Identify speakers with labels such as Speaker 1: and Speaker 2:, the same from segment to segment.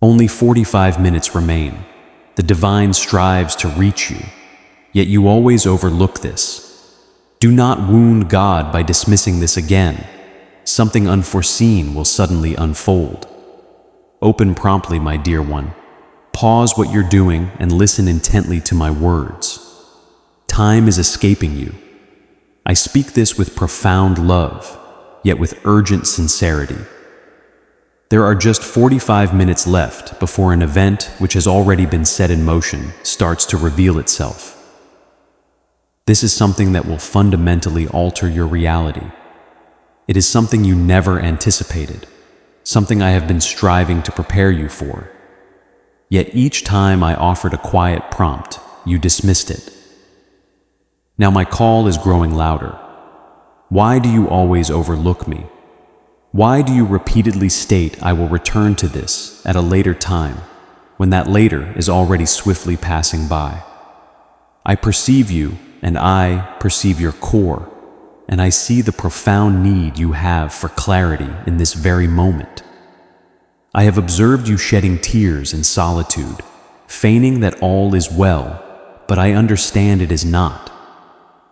Speaker 1: Only 45 minutes remain. The divine strives to reach you, yet you always overlook this. Do not wound God by dismissing this again. Something unforeseen will suddenly unfold. Open promptly, my dear one. Pause what you're doing and listen intently to my words. Time is escaping you. I speak this with profound love, yet with urgent sincerity. There are just 45 minutes left before an event which has already been set in motion starts to reveal itself. This is something that will fundamentally alter your reality. It is something you never anticipated, something I have been striving to prepare you for. Yet each time I offered a quiet prompt, you dismissed it. Now my call is growing louder. Why do you always overlook me? Why do you repeatedly state I will return to this at a later time, when that later is already swiftly passing by? I perceive you, and I perceive your core, and I see the profound need you have for clarity in this very moment. I have observed you shedding tears in solitude, feigning that all is well, but I understand it is not.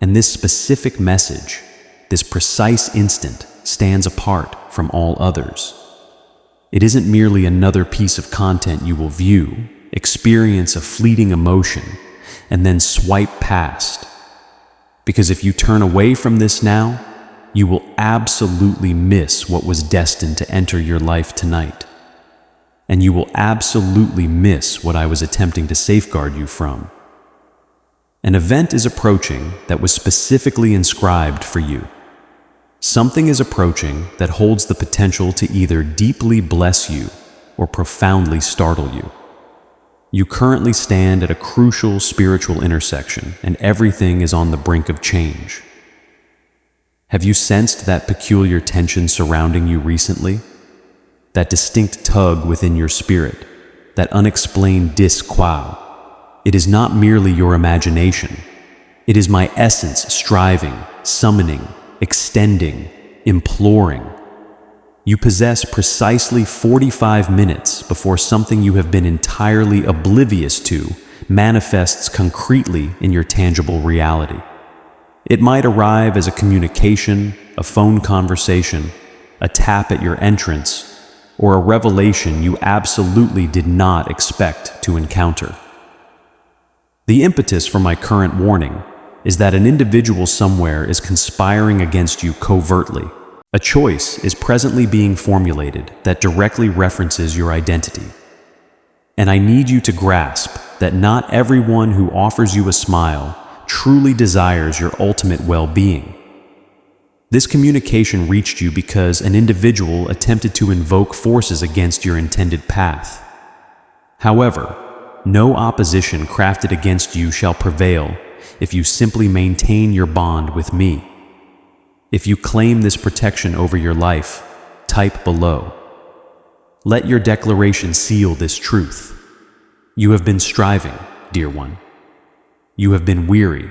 Speaker 1: And this specific message, this precise instant, stands apart from all others. It isn't merely another piece of content you will view, experience a fleeting emotion, and then swipe past. Because if you turn away from this now, you will absolutely miss what was destined to enter your life tonight. And you will absolutely miss what I was attempting to safeguard you from. An event is approaching that was specifically inscribed for you. Something is approaching that holds the potential to either deeply bless you or profoundly startle you. You currently stand at a crucial spiritual intersection, and everything is on the brink of change. Have you sensed that peculiar tension surrounding you recently? That distinct tug within your spirit, that unexplained disquiet? It is not merely your imagination. It is my essence striving, summoning, extending, imploring. You possess precisely 45 minutes before something you have been entirely oblivious to manifests concretely in your tangible reality. It might arrive as a communication, a phone conversation, a tap at your entrance, or a revelation you absolutely did not expect to encounter. The impetus for my current warning is that an individual somewhere is conspiring against you covertly. A choice is presently being formulated that directly references your identity. And I need you to grasp that not everyone who offers you a smile truly desires your ultimate well-being. This communication reached you because an individual attempted to invoke forces against your intended path. However, no opposition crafted against you shall prevail if you simply maintain your bond with me. If you claim this protection over your life, type below. Let your declaration seal this truth. You have been striving, dear one. You have been weary.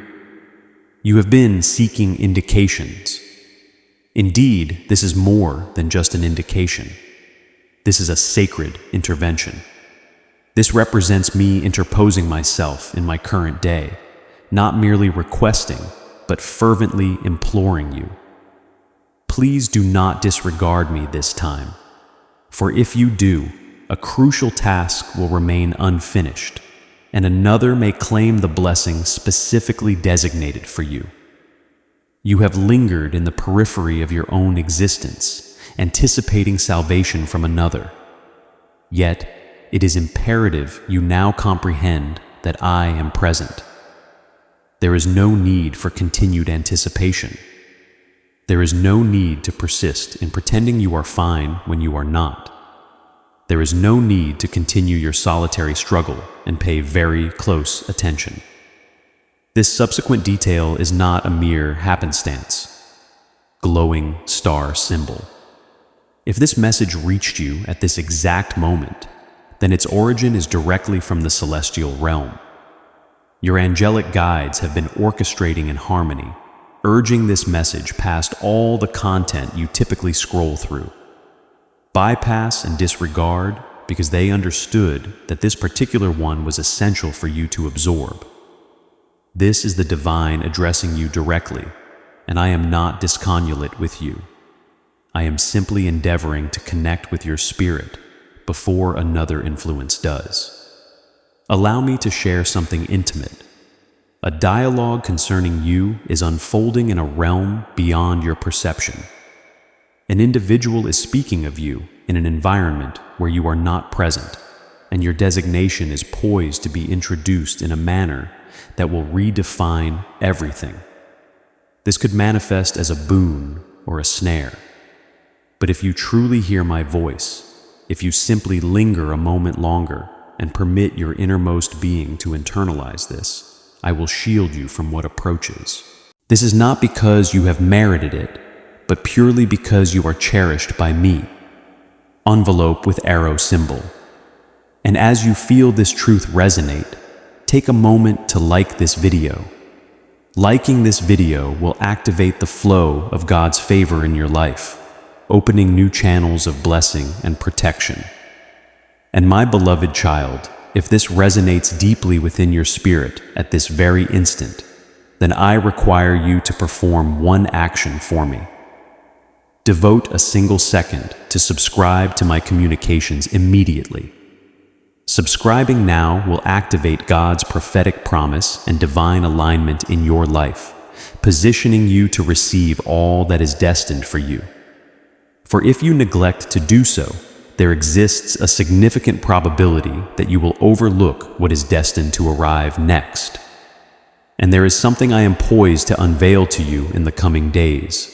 Speaker 1: You have been seeking indications. Indeed, this is more than just an indication. This is a sacred intervention. This represents me interposing myself in my current day, not merely requesting, but fervently imploring you. Please do not disregard me this time, for if you do, a crucial task will remain unfinished, and another may claim the blessing specifically designated for you. You have lingered in the periphery of your own existence, anticipating salvation from another. Yet, it is imperative you now comprehend that I am present. There is no need for continued anticipation. There is no need to persist in pretending you are fine when you are not. There is no need to continue your solitary struggle and pay very close attention. This subsequent detail is not a mere happenstance. Glowing star symbol. If this message reached you at this exact moment, then its origin is directly from the celestial realm. Your angelic guides have been orchestrating in harmony, urging this message past all the content you typically scroll through. Bypass and disregard because they understood that this particular one was essential for you to absorb. This is the divine addressing you directly, and I am not disconsolate with you. I am simply endeavoring to connect with your spirit before another influence does. Allow me to share something intimate. A dialogue concerning you is unfolding in a realm beyond your perception. An individual is speaking of you in an environment where you are not present, and your designation is poised to be introduced in a manner that will redefine everything. This could manifest as a boon or a snare. But if you truly hear my voice, if you simply linger a moment longer and permit your innermost being to internalize this, I will shield you from what approaches. This is not because you have merited it, but purely because you are cherished by me. Envelope with arrow symbol. And as you feel this truth resonate, take a moment to like this video. Liking this video will activate the flow of God's favor in your life, opening new channels of blessing and protection. And my beloved child, if this resonates deeply within your spirit at this very instant, then I require you to perform one action for me. Devote a single second to subscribe to my communications immediately. Subscribing now will activate God's prophetic promise and divine alignment in your life, positioning you to receive all that is destined for you. For if you neglect to do so, there exists a significant probability that you will overlook what is destined to arrive next. And there is something I am poised to unveil to you in the coming days.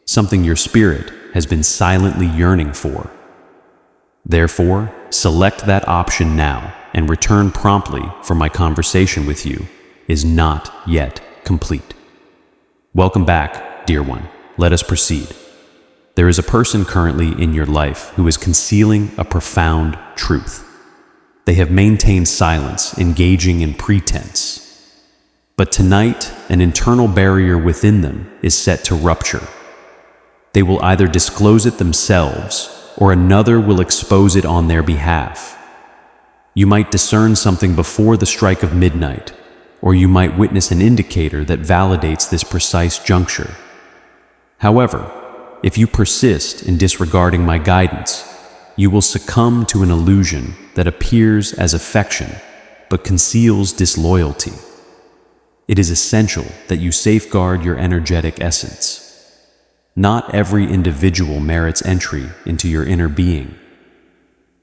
Speaker 1: Something your spirit has been silently yearning for. Therefore, select that option now and return promptly, for my conversation with you is not yet complete. Welcome back, dear one. Let us proceed. There is a person currently in your life who is concealing a profound truth. They have maintained silence, engaging in pretense. But tonight, an internal barrier within them is set to rupture. They will either disclose it themselves, or another will expose it on their behalf. You might discern something before the strike of midnight, or you might witness an indicator that validates this precise juncture. However, if you persist in disregarding my guidance, you will succumb to an illusion that appears as affection, but conceals disloyalty. It is essential that you safeguard your energetic essence. Not every individual merits entry into your inner being.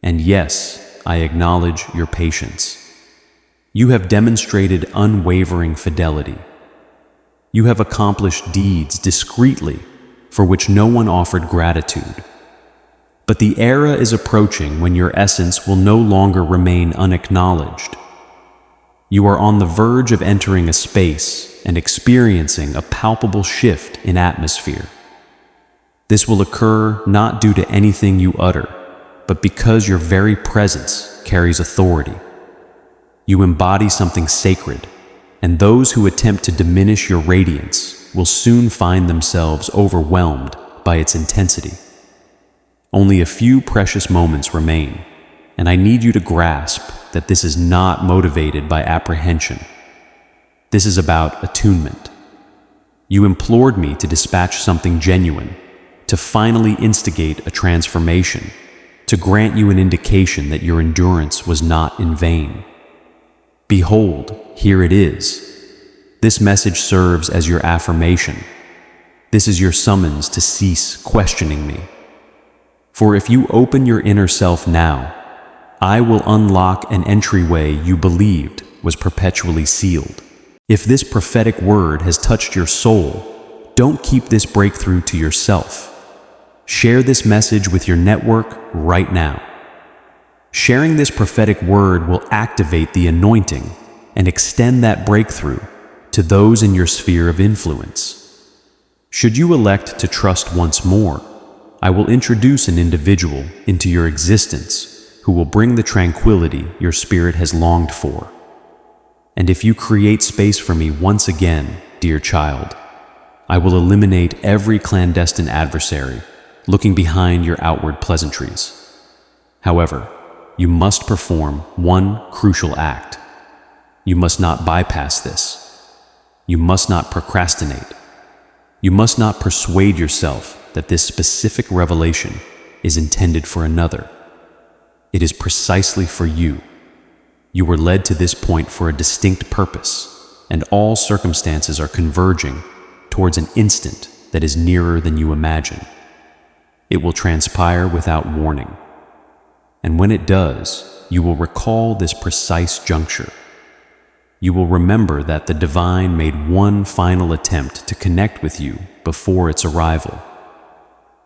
Speaker 1: And yes, I acknowledge your patience. You have demonstrated unwavering fidelity. You have accomplished deeds discreetly for which no one offered gratitude. But the era is approaching when your essence will no longer remain unacknowledged. You are on the verge of entering a space and experiencing a palpable shift in atmosphere. This will occur not due to anything you utter, but because your very presence carries authority. You embody something sacred, and those who attempt to diminish your radiance will soon find themselves overwhelmed by its intensity. Only a few precious moments remain, and I need you to grasp that this is not motivated by apprehension. This is about attunement. You implored me to dispatch something genuine, to finally instigate a transformation, to grant you an indication that your endurance was not in vain. Behold, here it is. This message serves as your affirmation. This is your summons to cease questioning me. For if you open your inner self now, I will unlock an entryway you believed was perpetually sealed. If this prophetic word has touched your soul, don't keep this breakthrough to yourself. Share this message with your network right now. Sharing this prophetic word will activate the anointing and extend that breakthrough to those in your sphere of influence. Should you elect to trust once more, I will introduce an individual into your existence who will bring the tranquility your spirit has longed for. And if you create space for me once again, dear child, I will eliminate every clandestine adversary looking behind your outward pleasantries. However, you must perform one crucial act. You must not bypass this. You must not procrastinate. You must not persuade yourself that this specific revelation is intended for another. It is precisely for you. You were led to this point for a distinct purpose, and all circumstances are converging towards an instant that is nearer than you imagine. It will transpire without warning. And when it does, you will recall this precise juncture. You will remember that the divine made one final attempt to connect with you before its arrival.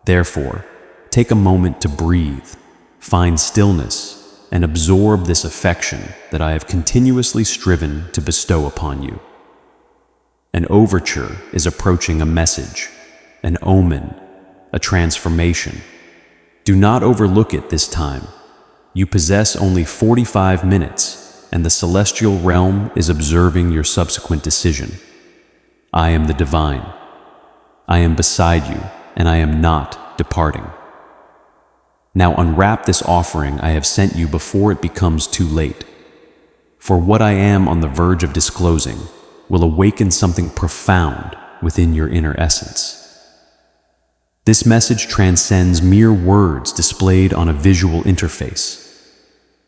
Speaker 1: Therefore, take a moment to breathe, find stillness, and absorb this affection that I have continuously striven to bestow upon you. An overture is approaching a message, an omen, a transformation. Do not overlook it this time. You possess only 45 minutes, and the celestial realm is observing your subsequent decision. I am the divine. I am beside you, and I am not departing. Now unwrap this offering I have sent you before it becomes too late. For what I am on the verge of disclosing will awaken something profound within your inner essence. This message transcends mere words displayed on a visual interface.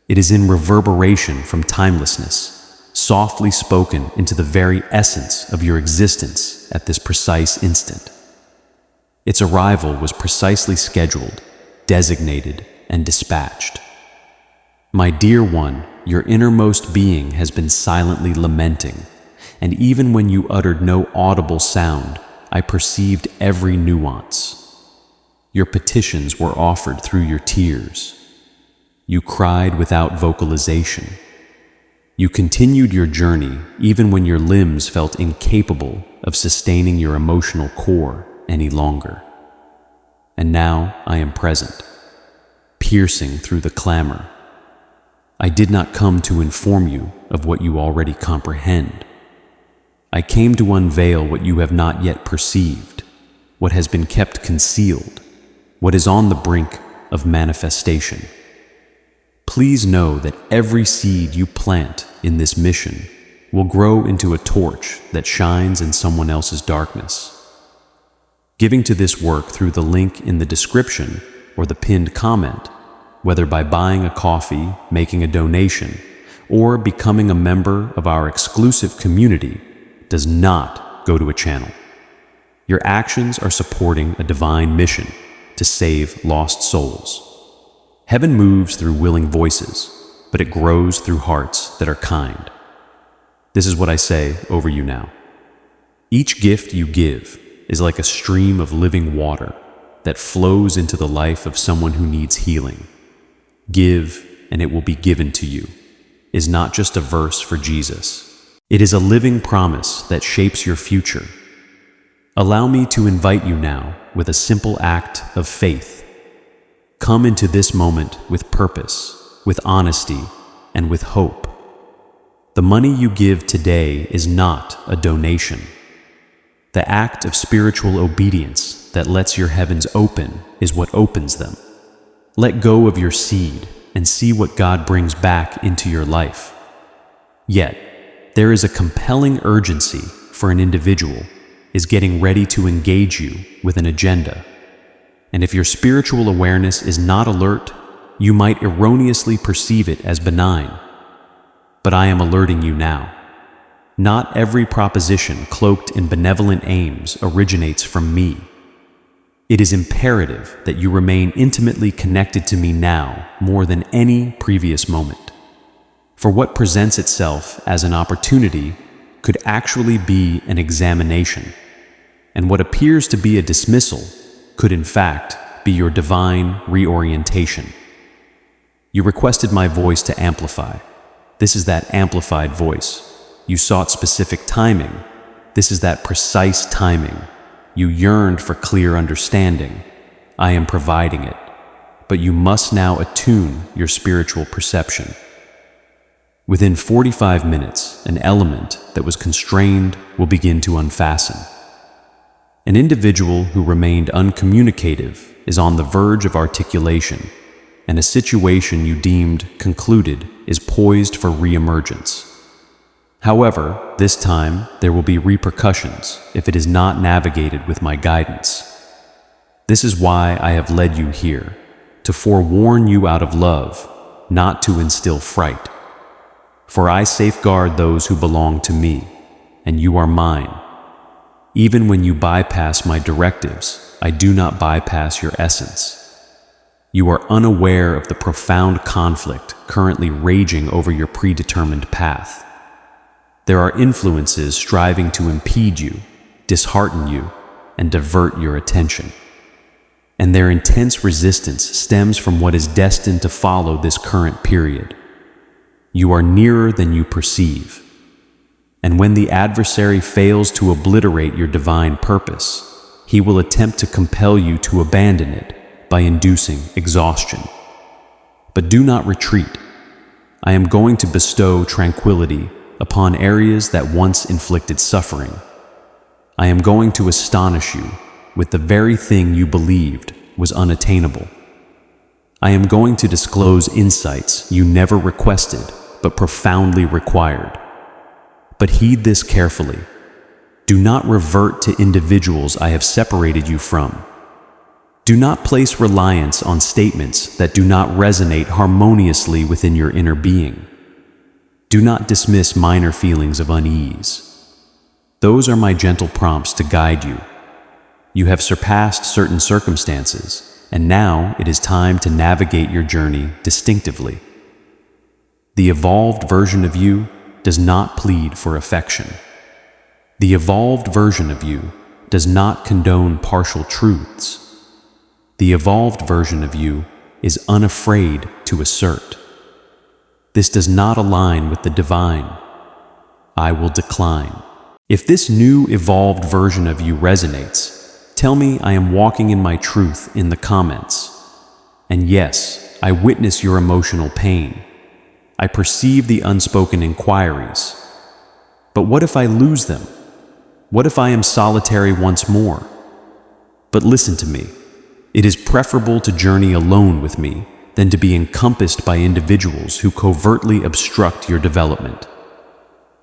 Speaker 1: It is in reverberation from timelessness, softly spoken into the very essence of your existence at this precise instant. Its arrival was precisely scheduled, designated, and dispatched. My dear one, your innermost being has been silently lamenting, and even when you uttered no audible sound, I perceived every nuance. Your petitions were offered through your tears. You cried without vocalization. You continued your journey even when your limbs felt incapable of sustaining your emotional core any longer. And now I am present, piercing through the clamor. I did not come to inform you of what you already comprehend. I came to unveil what you have not yet perceived, what has been kept concealed, what is on the brink of manifestation. Please know that every seed you plant in this mission will grow into a torch that shines in someone else's darkness. Giving to this work through the link in the description or the pinned comment, whether by buying a coffee, making a donation, or becoming a member of our exclusive community, does not go to a channel. Your actions are supporting a divine mission to save lost souls. Heaven moves through willing voices, but it grows through hearts that are kind. This is what I say over you now. Each gift you give is like a stream of living water that flows into the life of someone who needs healing. Give, and it will be given to you, is not just a verse for Jesus. It is a living promise that shapes your future. Allow me to invite you now with a simple act of faith. Come into this moment with purpose, with honesty, and with hope. The money you give today is not a donation. The act of spiritual obedience that lets your heavens open is what opens them. Let go of your seed and see what God brings back into your life. Yet, there is a compelling urgency for an individual is getting ready to engage you with an agenda. And if your spiritual awareness is not alert, you might erroneously perceive it as benign. But I am alerting you now. Not every proposition cloaked in benevolent aims originates from me. It is imperative that you remain intimately connected to me now more than any previous moment. For what presents itself as an opportunity could actually be an examination, and what appears to be a dismissal could in fact be your divine reorientation. You requested my voice to amplify. This is that amplified voice. You sought specific timing. This is that precise timing. You yearned for clear understanding. I am providing it. But you must now attune your spiritual perception. Within 45 minutes, an element that was constrained will begin to unfasten. An individual who remained uncommunicative is on the verge of articulation. and a situation you deemed concluded is poised for re-emergence. However, this time there will be repercussions if it is not navigated with my guidance. This is why I have led you here, to forewarn you out of love, not to instill fright. For I safeguard those who belong to me, and you are mine. Even when you bypass my directives, I do not bypass your essence. You are unaware of the profound conflict currently raging over your predetermined path. There are influences striving to impede you, dishearten you, and divert your attention. And their intense resistance stems from what is destined to follow this current period. You are nearer than you perceive. And when the adversary fails to obliterate your divine purpose, he will attempt to compel you to abandon it by inducing exhaustion. But do not retreat. I am going to bestow tranquility upon areas that once inflicted suffering. I am going to astonish you with the very thing you believed was unattainable. I am going to disclose insights you never requested but profoundly required. But heed this carefully. Do not revert to individuals I have separated you from. Do not place reliance on statements that do not resonate harmoniously within your inner being. Do not dismiss minor feelings of unease. Those are my gentle prompts to guide you. You have surpassed certain circumstances, and now it is time to navigate your journey distinctively. The evolved version of you does not plead for affection. The evolved version of you does not condone partial truths. The evolved version of you is unafraid to assert. This does not align with the divine. I will decline. If this new evolved version of you resonates, tell me I am walking in my truth in the comments. And yes, I witness your emotional pain. I perceive the unspoken inquiries. But what if I lose them? What if I am solitary once more? But listen to me. It is preferable to journey alone with me than to be encompassed by individuals who covertly obstruct your development.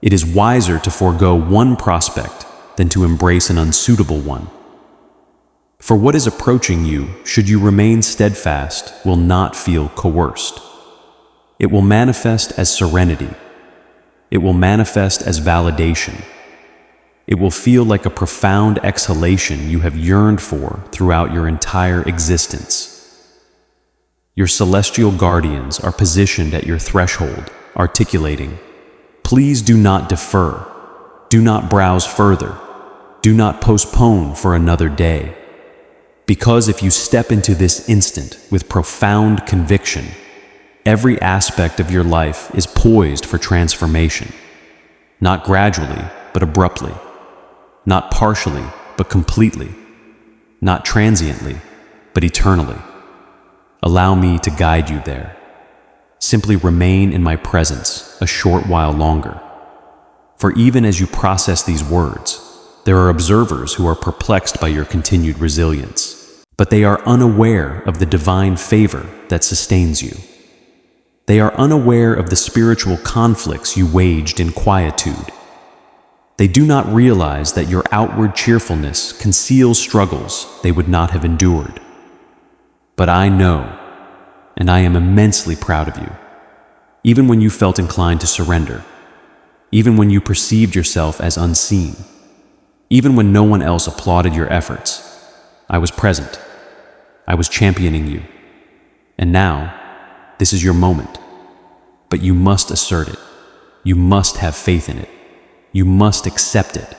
Speaker 1: It is wiser to forego one prospect than to embrace an unsuitable one. For what is approaching you, should you remain steadfast, will not feel coerced. It will manifest as serenity. It will manifest as validation. It will feel like a profound exhalation you have yearned for throughout your entire existence. Your celestial guardians are positioned at your threshold, articulating, "Please do not defer. Do not browse further. Do not postpone for another day." Because if you step into this instant with profound conviction, every aspect of your life is poised for transformation. Not gradually, but abruptly. Not partially, but completely. Not transiently, but eternally. Allow me to guide you there. Simply remain in my presence a short while longer. For even as you process these words, there are observers who are perplexed by your continued resilience, but they are unaware of the divine favor that sustains you. They are unaware of the spiritual conflicts you waged in quietude. They do not realize that your outward cheerfulness conceals struggles they would not have endured. But I know, and I am immensely proud of you. Even when you felt inclined to surrender, even when you perceived yourself as unseen, even when no one else applauded your efforts, I was present. I was championing you. And now, this is your moment. But you must assert it. You must have faith in it. You must accept it.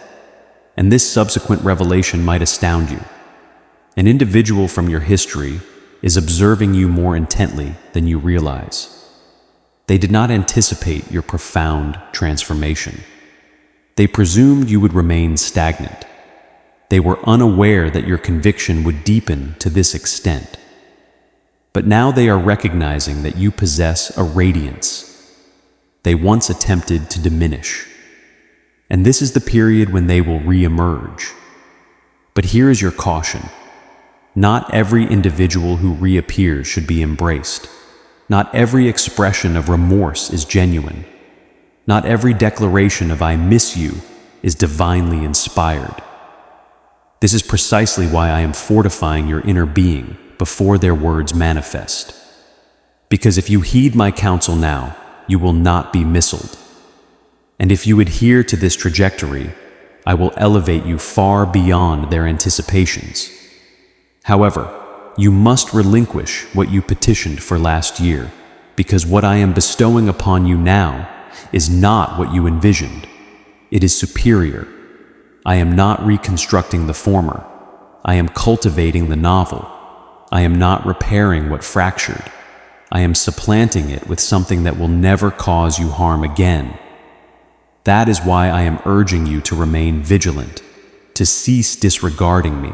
Speaker 1: And this subsequent revelation might astound you. An individual from your history is observing you more intently than you realize. They did not anticipate your profound transformation. They presumed you would remain stagnant. They were unaware that your conviction would deepen to this extent. But now they are recognizing that you possess a radiance they once attempted to diminish. And this is the period when they will re-emerge. But here is your caution. Not every individual who reappears should be embraced. Not every expression of remorse is genuine. Not every declaration of "I miss you" is divinely inspired. This is precisely why I am fortifying your inner being before their words manifest. Because if you heed my counsel now, you will not be missiled. And if you adhere to this trajectory, I will elevate you far beyond their anticipations. However, you must relinquish what you petitioned for last year, because what I am bestowing upon you now is not what you envisioned. It is superior. I am not reconstructing the former. I am cultivating the novel. I am not repairing what fractured. I am supplanting it with something that will never cause you harm again. That is why I am urging you to remain vigilant, to cease disregarding me,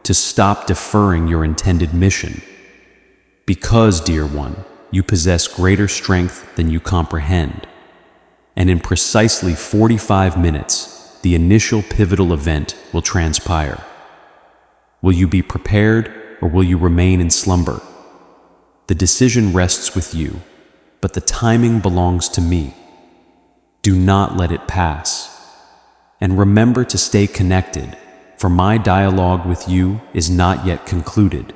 Speaker 1: to stop deferring your intended mission. Because, dear one, you possess greater strength than you comprehend. And in precisely 45 minutes, the initial pivotal event will transpire. Will you be prepared, or will you remain in slumber? The decision rests with you, but the timing belongs to me. Do not let it pass. And remember to stay connected, for my dialogue with you is not yet concluded.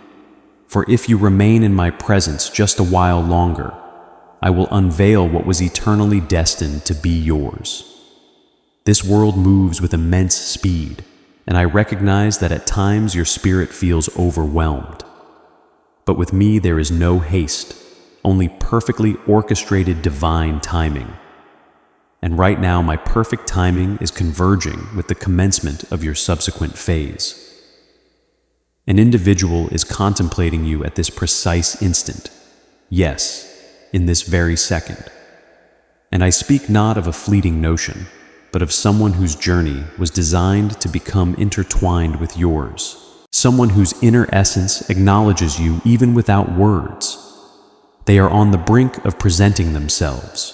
Speaker 1: For if you remain in my presence just a while longer, I will unveil what was eternally destined to be yours. This world moves with immense speed, and I recognize that at times your spirit feels overwhelmed. But with me there is no haste, only perfectly orchestrated divine timing. And right now my perfect timing is converging with the commencement of your subsequent phase. An individual is contemplating you at this precise instant. Yes, in this very second. And I speak not of a fleeting notion, but of someone whose journey was designed to become intertwined with yours. Someone whose inner essence acknowledges you even without words. They are on the brink of presenting themselves.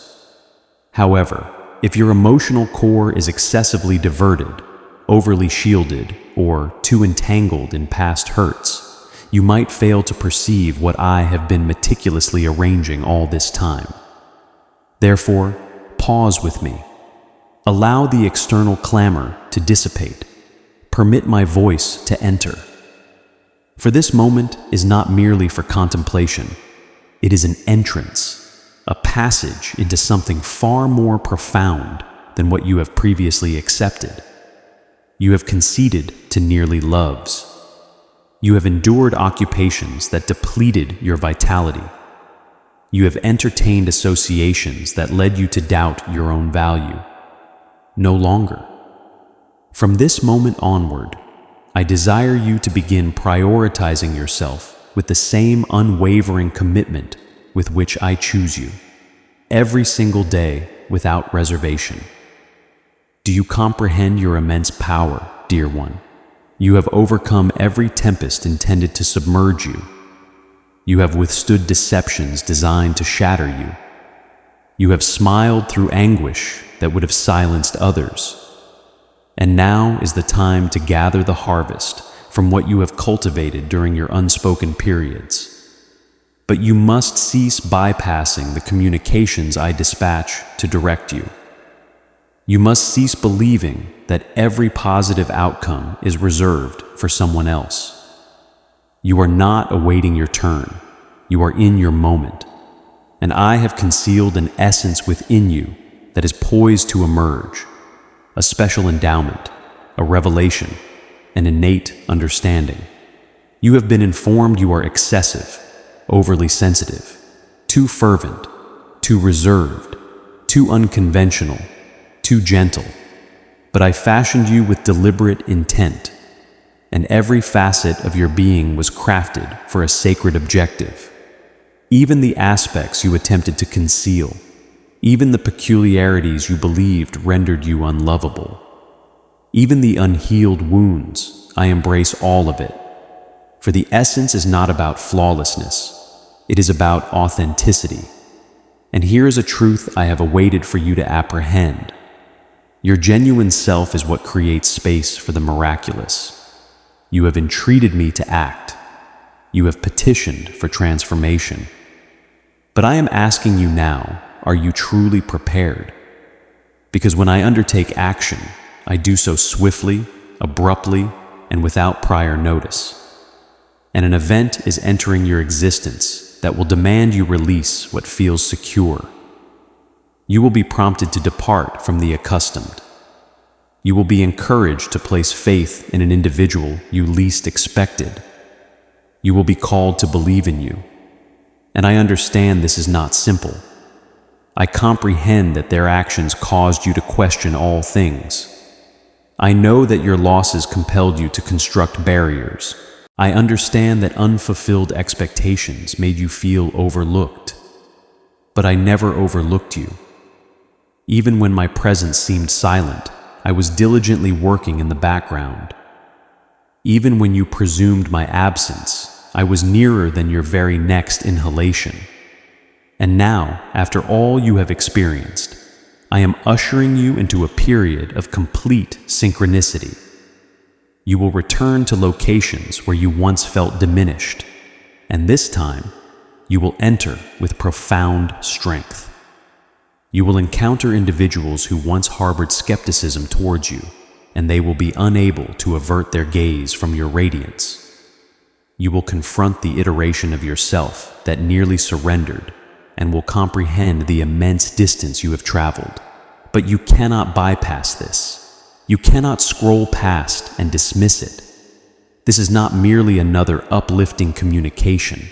Speaker 1: However, if your emotional core is excessively diverted, overly shielded, or too entangled in past hurts, you might fail to perceive what I have been meticulously arranging all this time. Therefore, pause with me. Allow the external clamor to dissipate. Permit my voice to enter. For this moment is not merely for contemplation. It is an entrance, a passage into something far more profound than what you have previously accepted. You have conceded to nearly loves. You have endured occupations that depleted your vitality. You have entertained associations that led you to doubt your own value. No longer. From this moment onward, I desire you to begin prioritizing yourself with the same unwavering commitment with which I choose you, every single day without reservation. Do you comprehend your immense power, dear one? You have overcome every tempest intended to submerge you. You have withstood deceptions designed to shatter you. You have smiled through anguish that would have silenced others. And now is the time to gather the harvest from what you have cultivated during your unspoken periods. But you must cease bypassing the communications I dispatch to direct you. You must cease believing that every positive outcome is reserved for someone else. You are not awaiting your turn. You are in your moment. And I have concealed an essence within you that is poised to emerge, a special endowment, a revelation, an innate understanding. You have been informed you are excessive, overly sensitive, too fervent, too reserved, too unconventional, too gentle. But I fashioned you with deliberate intent, and every facet of your being was crafted for a sacred objective. Even the aspects you attempted to conceal, even the peculiarities you believed rendered you unlovable, even the unhealed wounds, I embrace all of it. For the essence is not about flawlessness. It is about authenticity. And here is a truth I have awaited for you to apprehend. Your genuine self is what creates space for the miraculous. You have entreated me to act. You have petitioned for transformation. But I am asking you now, are you truly prepared? Because when I undertake action, I do so swiftly, abruptly, and without prior notice. And an event is entering your existence that will demand you release what feels secure. You will be prompted to depart from the accustomed. You will be encouraged to place faith in an individual you least expected. You will be called to believe in you. And I understand this is not simple. I comprehend that their actions caused you to question all things. I know that your losses compelled you to construct barriers. I understand that unfulfilled expectations made you feel overlooked. But I never overlooked you. Even when my presence seemed silent, I was diligently working in the background. Even when you presumed my absence, I was nearer than your very next inhalation. And now, after all you have experienced, I am ushering you into a period of complete synchronicity. You will return to locations where you once felt diminished, and this time, you will enter with profound strength. You will encounter individuals who once harbored skepticism towards you, and they will be unable to avert their gaze from your radiance. You will confront the iteration of yourself that nearly surrendered and will comprehend the immense distance you have traveled. But you cannot bypass this. You cannot scroll past and dismiss it. This is not merely another uplifting communication.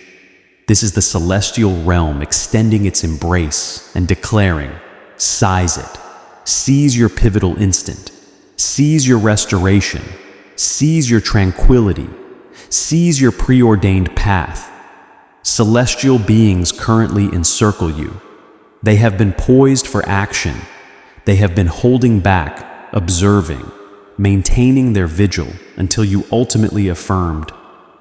Speaker 1: This is the celestial realm extending its embrace and declaring, seize it. Seize your pivotal instant. Seize your restoration. Seize your tranquility. Seize your preordained path. Celestial beings currently encircle you. They have been poised for action. They have been holding back, observing, maintaining their vigil until you ultimately affirmed,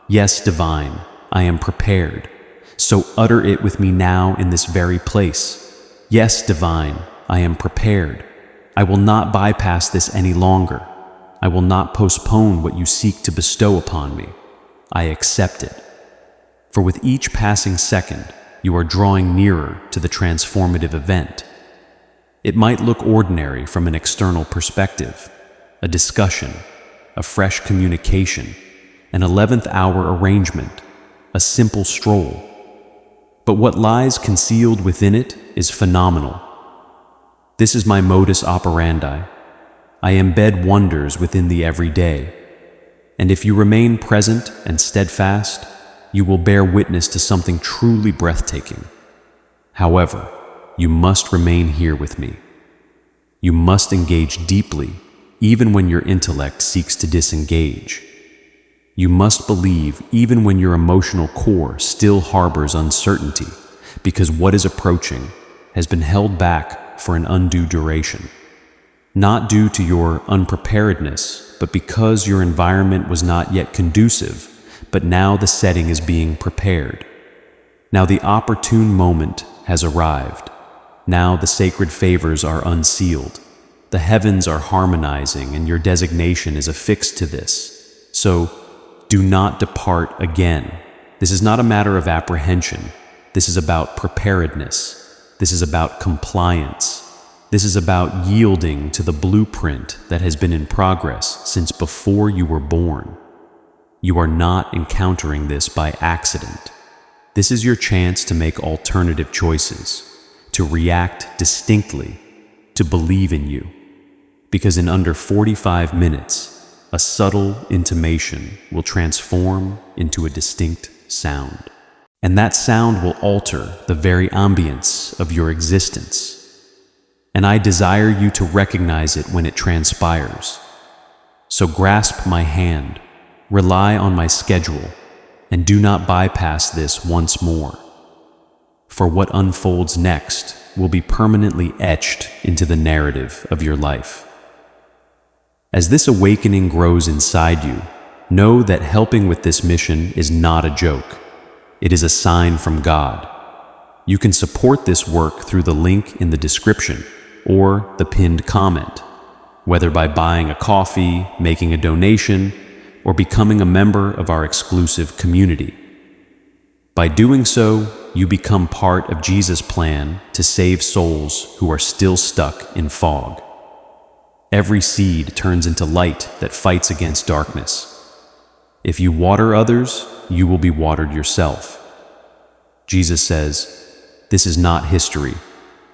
Speaker 1: "Yes, Divine, I am prepared." So utter it with me now in this very place. Yes, Divine, I am prepared. I will not bypass this any longer. I will not postpone what you seek to bestow upon me. I accept it. For with each passing second, you are drawing nearer to the transformative event. It might look ordinary from an external perspective, a discussion, a fresh communication, an 11th hour arrangement, a simple stroll. But what lies concealed within it is phenomenal. This is my modus operandi. I embed wonders within the everyday. And if you remain present and steadfast, you will bear witness to something truly breathtaking. However, you must remain here with me. You must engage deeply, even when your intellect seeks to disengage. You must believe even when your emotional core still harbors uncertainty, because what is approaching has been held back for an undue duration. Not due to your unpreparedness, but because your environment was not yet conducive, but now the setting is being prepared. Now the opportune moment has arrived. Now the sacred favors are unsealed. The heavens are harmonizing and your designation is affixed to this. So, do not depart again. This is not a matter of apprehension. This is about preparedness. This is about compliance. This is about yielding to the blueprint that has been in progress since before you were born. You are not encountering this by accident. This is your chance to make alternative choices, to react distinctly, to believe in you. Because in under 45 minutes, a subtle intimation will transform into a distinct sound. And that sound will alter the very ambience of your existence. And I desire you to recognize it when it transpires. So grasp my hand, rely on my schedule, and do not bypass this once more. For what unfolds next will be permanently etched into the narrative of your life. As this awakening grows inside you, know that helping with this mission is not a joke. It is a sign from God. You can support this work through the link in the description or the pinned comment, whether by buying a coffee, making a donation, or becoming a member of our exclusive community. By doing so, you become part of Jesus' plan to save souls who are still stuck in fog. Every seed turns into light that fights against darkness. If you water others, you will be watered yourself. Jesus says, "This is not history.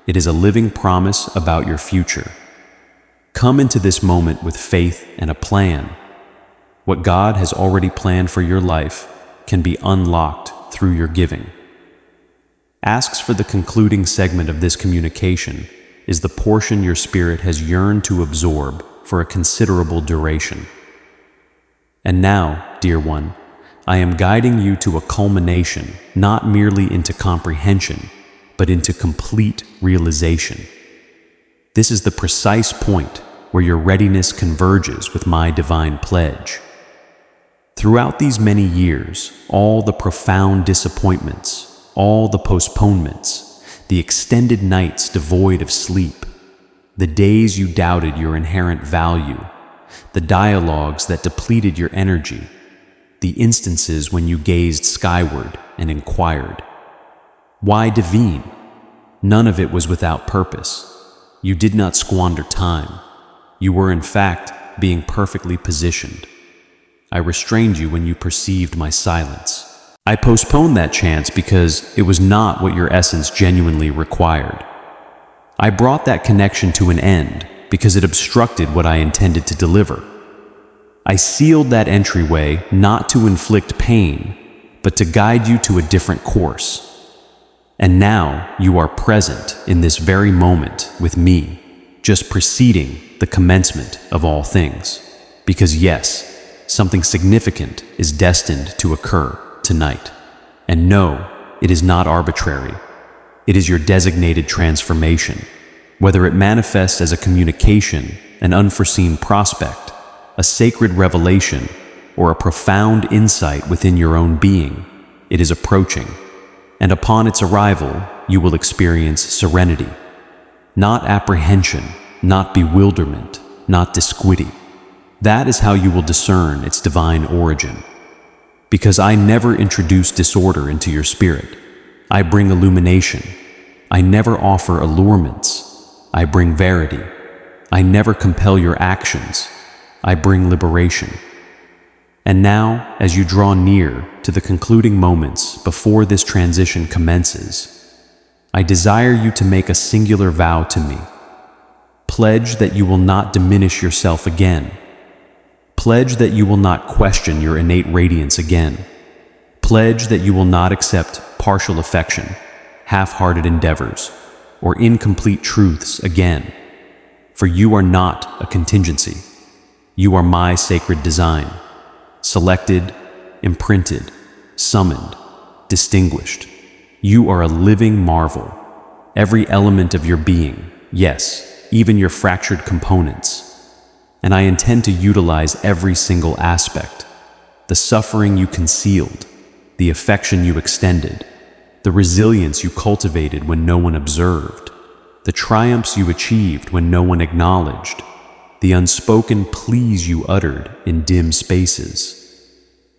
Speaker 1: It is a living promise about your future." Come into this moment with faith and a plan. What God has already planned for your life can be unlocked through your giving. Asks for the concluding segment of this communication is the portion your spirit has yearned to absorb for a considerable duration. And now, dear one, I am guiding you to a culmination, not merely into comprehension, but into complete realization. This is the precise point where your readiness converges with my divine pledge. Throughout these many years, all the profound disappointments, all the postponements, the extended nights devoid of sleep, the days you doubted your inherent value, the dialogues that depleted your energy, the instances when you gazed skyward and inquired, "Why Divine?" None of it was without purpose. You did not squander time. You were, in fact, being perfectly positioned. I restrained you when you perceived my silence. I postponed that chance because it was not what your essence genuinely required. I brought that connection to an end because it obstructed what I intended to deliver. I sealed that entryway not to inflict pain, but to guide you to a different course. And now you are present in this very moment with me, just preceding the commencement of all things. Because yes, something significant is destined to occur tonight. And no, it is not arbitrary. It is your designated transformation. Whether it manifests as a communication, an unforeseen prospect, a sacred revelation, or a profound insight within your own being, it is approaching. And upon its arrival, you will experience serenity. Not apprehension, not bewilderment, not disquiety. That is how you will discern its divine origin. Because I never introduce disorder into your spirit. I bring illumination. I never offer allurements. I bring verity. I never compel your actions. I bring liberation. And now, as you draw near to the concluding moments before this transition commences, I desire you to make a singular vow to me. Pledge that you will not diminish yourself again. Pledge that you will not question your innate radiance again. Pledge that you will not accept partial affection, half-hearted endeavors, or incomplete truths again. For you are not a contingency. You are my sacred design. Selected, imprinted, summoned, distinguished. You are a living marvel. Every element of your being, yes, even your fractured components. And I intend to utilize every single aspect. The suffering you concealed, the affection you extended, the resilience you cultivated when no one observed, the triumphs you achieved when no one acknowledged, the unspoken pleas you uttered in dim spaces.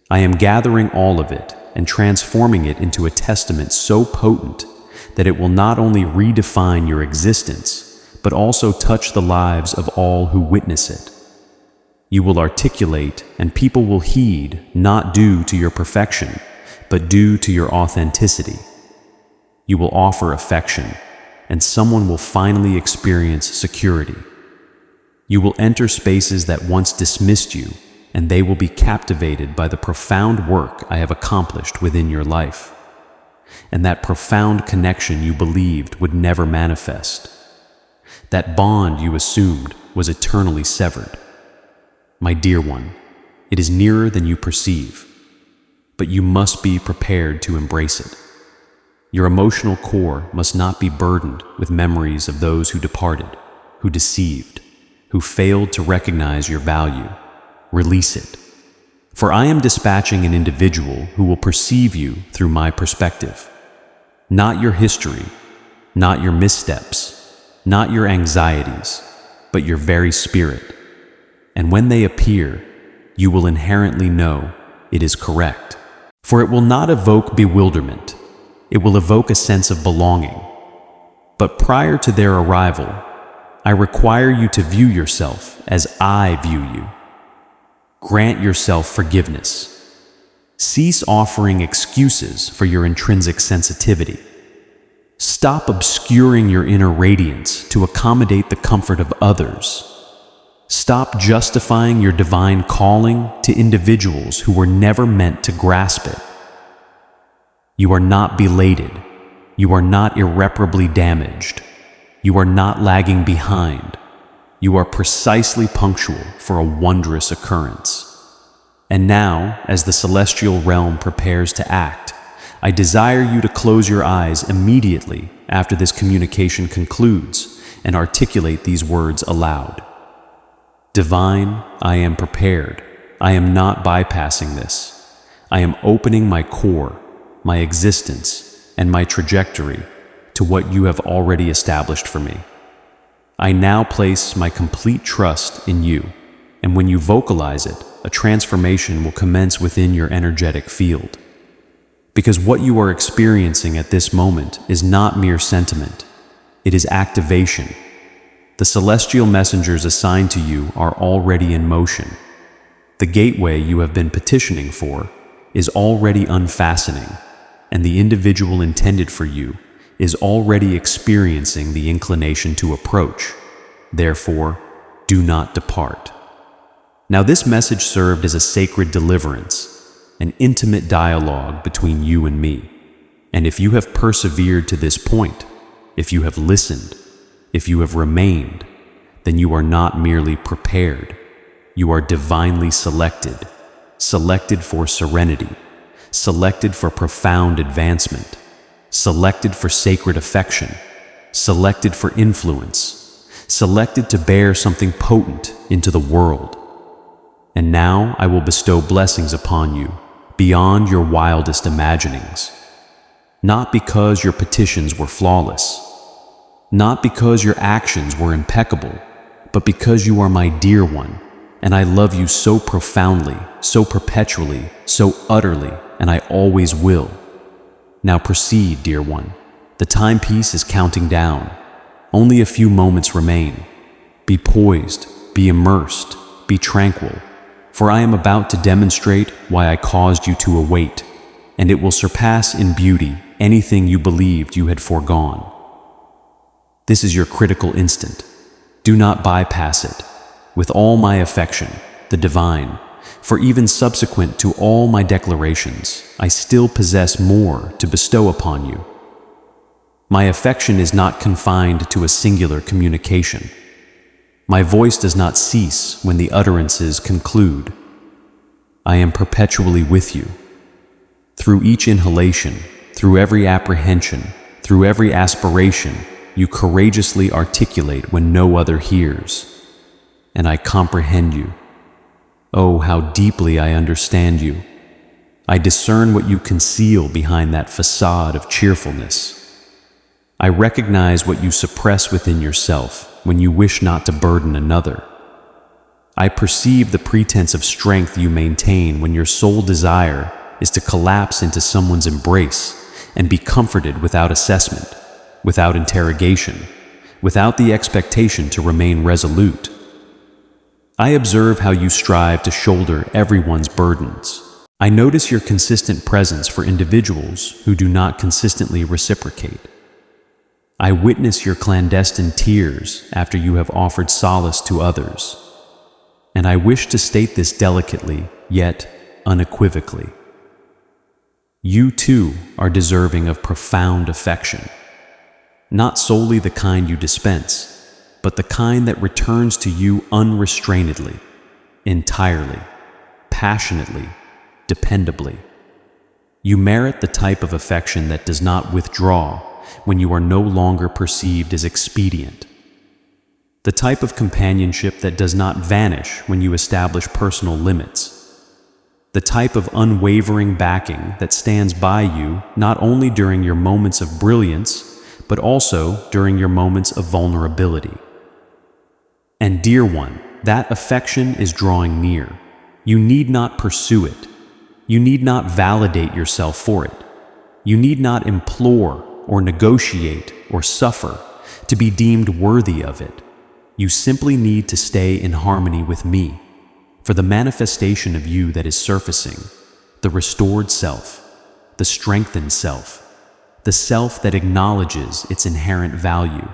Speaker 1: I am gathering all of it and transforming it into a testament so potent that it will not only redefine your existence, but also touch the lives of all who witness it. You will articulate and people will heed, not due to your perfection, but due to your authenticity. You will offer affection, and someone will finally experience security. You will enter spaces that once dismissed you, and they will be captivated by the profound work I have accomplished within your life, and that profound connection you believed would never manifest. That bond you assumed was eternally severed. My dear one, it is nearer than you perceive, but you must be prepared to embrace it. Your emotional core must not be burdened with memories of those who departed, who deceived, who failed to recognize your value. Release it. For I am dispatching an individual who will perceive you through my perspective. Not your history, not your missteps, not your anxieties, but your very spirit. And when they appear, you will inherently know it is correct. For it will not evoke bewilderment. it will evoke a sense of belonging. But prior to their arrival, I require you to view yourself as I view you. Grant yourself forgiveness. Cease offering excuses for your intrinsic sensitivity. Stop obscuring your inner radiance to accommodate the comfort of others. Stop justifying your divine calling to individuals who were never meant to grasp it. You are not belated. You are not irreparably damaged. You are not lagging behind. You are precisely punctual for a wondrous occurrence. And now, as the celestial realm prepares to act, I desire you to close your eyes immediately after this communication concludes and articulate these words aloud. Divine, I am prepared. I am not bypassing this. I am opening my core, my existence, and my trajectory to what you have already established for me. I now place my complete trust in you, and when you vocalize it, a transformation will commence within your energetic field. Because what you are experiencing at this moment is not mere sentiment, it is activation. The celestial messengers assigned to you are already in motion. The gateway you have been petitioning for is already unfastening, and the individual intended for you is already experiencing the inclination to approach. Therefore, do not depart. Now, this message served as a sacred deliverance, an intimate dialogue between you and me. And if you have persevered to this point, if you have listened, if you have remained, then you are not merely prepared. You are divinely selected, selected for serenity, selected for profound advancement, selected for sacred affection, selected for influence, selected to bear something potent into the world. And now I will bestow blessings upon you beyond your wildest imaginings. Not because your petitions were flawless, not because your actions were impeccable, but because you are my dear one, and I love you so profoundly, so perpetually, so utterly, and I always will. Now proceed, dear one. The timepiece is counting down. Only a few moments remain. Be poised, be immersed, be tranquil, for I am about to demonstrate why I caused you to await, and it will surpass in beauty anything you believed you had foregone. This is your critical instant. Do not bypass it. With all my affection, the divine, for even subsequent to all my declarations, I still possess more to bestow upon you. My affection is not confined to a singular communication. My voice does not cease when the utterances conclude. I am perpetually with you. Through each inhalation, through every apprehension, through every aspiration, you courageously articulate when no other hears. And I comprehend you. Oh, how deeply I understand you. I discern what you conceal behind that facade of cheerfulness. I recognize what you suppress within yourself when you wish not to burden another. I perceive the pretense of strength you maintain when your sole desire is to collapse into someone's embrace and be comforted without assessment, without interrogation, without the expectation to remain resolute. I observe how you strive to shoulder everyone's burdens. I notice your consistent presence for individuals who do not consistently reciprocate. I witness your clandestine tears after you have offered solace to others. And I wish to state this delicately, yet unequivocally. You too are deserving of profound affection. Not solely the kind you dispense, but the kind that returns to you unrestrainedly, entirely, passionately, dependably. You merit the type of affection that does not withdraw when you are no longer perceived as expedient. The type of companionship that does not vanish when you establish personal limits. The type of unwavering backing that stands by you not only during your moments of brilliance, but also during your moments of vulnerability. And dear one, that affection is drawing near. You need not pursue it. You need not validate yourself for it. You need not implore or negotiate or suffer to be deemed worthy of it. You simply need to stay in harmony with me, for the manifestation of you that is surfacing, the restored self, the strengthened self, the self that acknowledges its inherent value.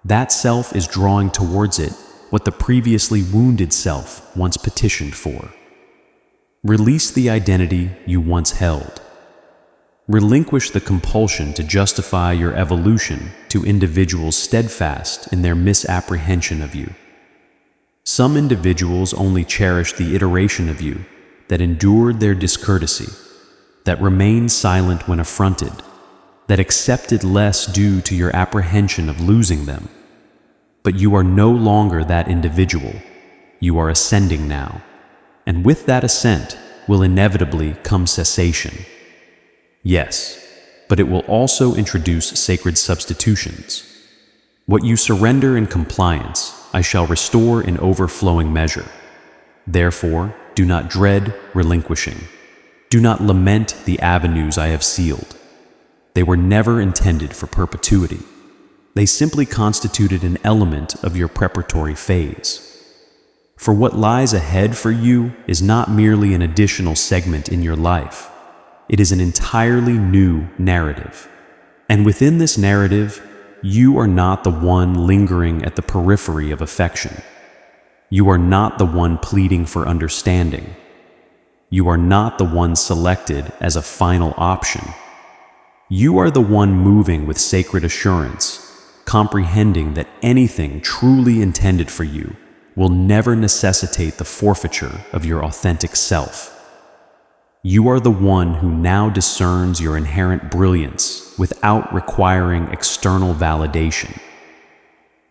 Speaker 1: That self is drawing towards it what the previously wounded self once petitioned for. Release the identity you once held. Relinquish the compulsion to justify your evolution to individuals steadfast in their misapprehension of you. Some individuals only cherish the iteration of you that endured their discourtesy, that remained silent when affronted, that accepted less due to your apprehension of losing them. But you are no longer that individual. You are ascending now, and with that ascent will inevitably come cessation. Yes, but it will also introduce sacred substitutions. What you surrender in compliance, I shall restore in overflowing measure. Therefore, do not dread relinquishing. Do not lament the avenues I have sealed. They were never intended for perpetuity. They simply constituted an element of your preparatory phase. For what lies ahead for you is not merely an additional segment in your life. It is an entirely new narrative. And within this narrative, you are not the one lingering at the periphery of affection. You are not the one pleading for understanding. You are not the one selected as a final option. You are the one moving with sacred assurance, comprehending that anything truly intended for you will never necessitate the forfeiture of your authentic self. You are the one who now discerns your inherent brilliance without requiring external validation.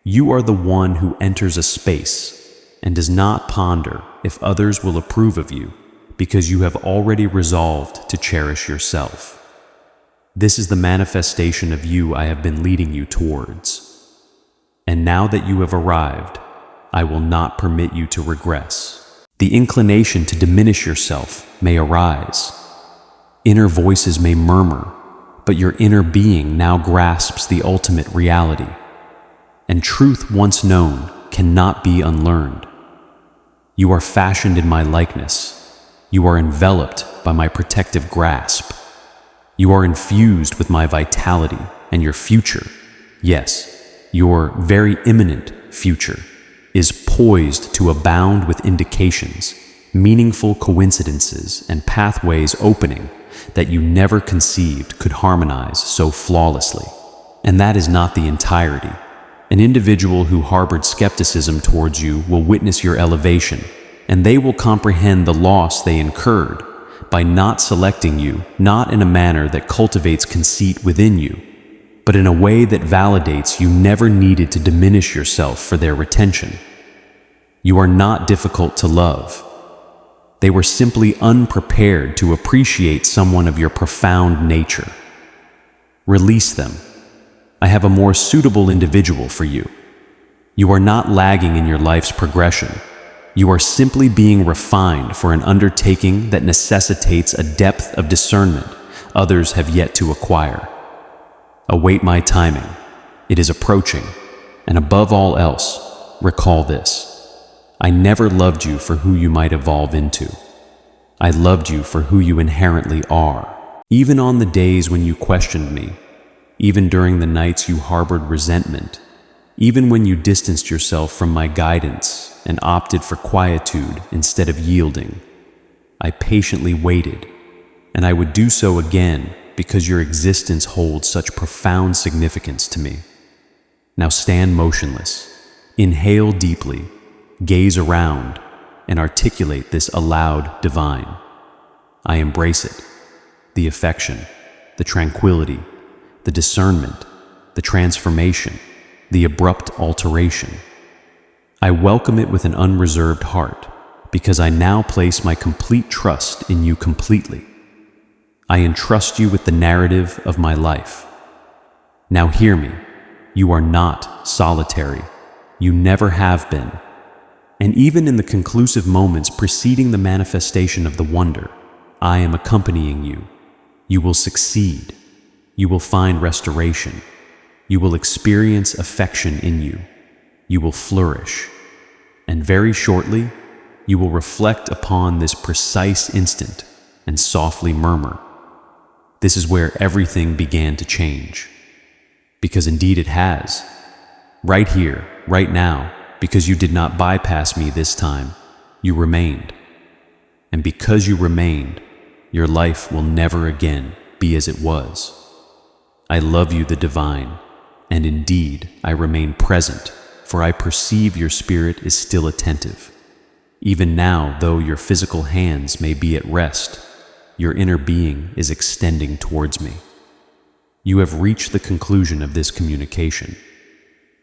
Speaker 1: You are the one who enters a space and does not ponder if others will approve of you because you have already resolved to cherish yourself. This is the manifestation of you I have been leading you towards. And now that you have arrived, I will not permit you to regress. The inclination to diminish yourself may arise. Inner voices may murmur, but your inner being now grasps the ultimate reality. And truth once known cannot be unlearned. You are fashioned in my likeness. You are enveloped by my protective grasp. You are infused with my vitality, and your future, yes, your very imminent future, is poised to abound with indications, meaningful coincidences, and pathways opening that you never conceived could harmonize so flawlessly. And that is not the entirety. An individual who harbored skepticism towards you will witness your elevation, and they will comprehend the loss they incurred by not selecting you, not in a manner that cultivates conceit within you, but in a way that validates you never needed to diminish yourself for their retention. You are not difficult to love. They were simply unprepared to appreciate someone of your profound nature. Release them. I have a more suitable individual for you. You are not lagging in your life's progression. You are simply being refined for an undertaking that necessitates a depth of discernment others have yet to acquire. Await my timing. It is approaching. And above all else, recall this. I never loved you for who you might evolve into. I loved you for who you inherently are. Even on the days when you questioned me, even during the nights you harbored resentment, even when you distanced yourself from my guidance and opted for quietude instead of yielding, I patiently waited, and I would do so again because your existence holds such profound significance to me. Now stand motionless, inhale deeply, gaze around, and articulate this aloud divine. I embrace it, the affection, the tranquility, the discernment, the transformation, the abrupt alteration. I welcome it with an unreserved heart because I now place my complete trust in you completely. I entrust you with the narrative of my life. Now hear me. You are not solitary. You never have been. And even in the conclusive moments preceding the manifestation of the wonder, I am accompanying you. You will succeed. You will find restoration. You will experience affection in you. You will flourish. And very shortly, you will reflect upon this precise instant and softly murmur, "This is where everything began to change." Because indeed it has. Right here, right now, because you did not bypass me this time, you remained. And because you remained, your life will never again be as it was. I love you, the divine, and indeed I remain present, for I perceive your spirit is still attentive. Even now, though your physical hands may be at rest, your inner being is extending towards me. You have reached the conclusion of this communication.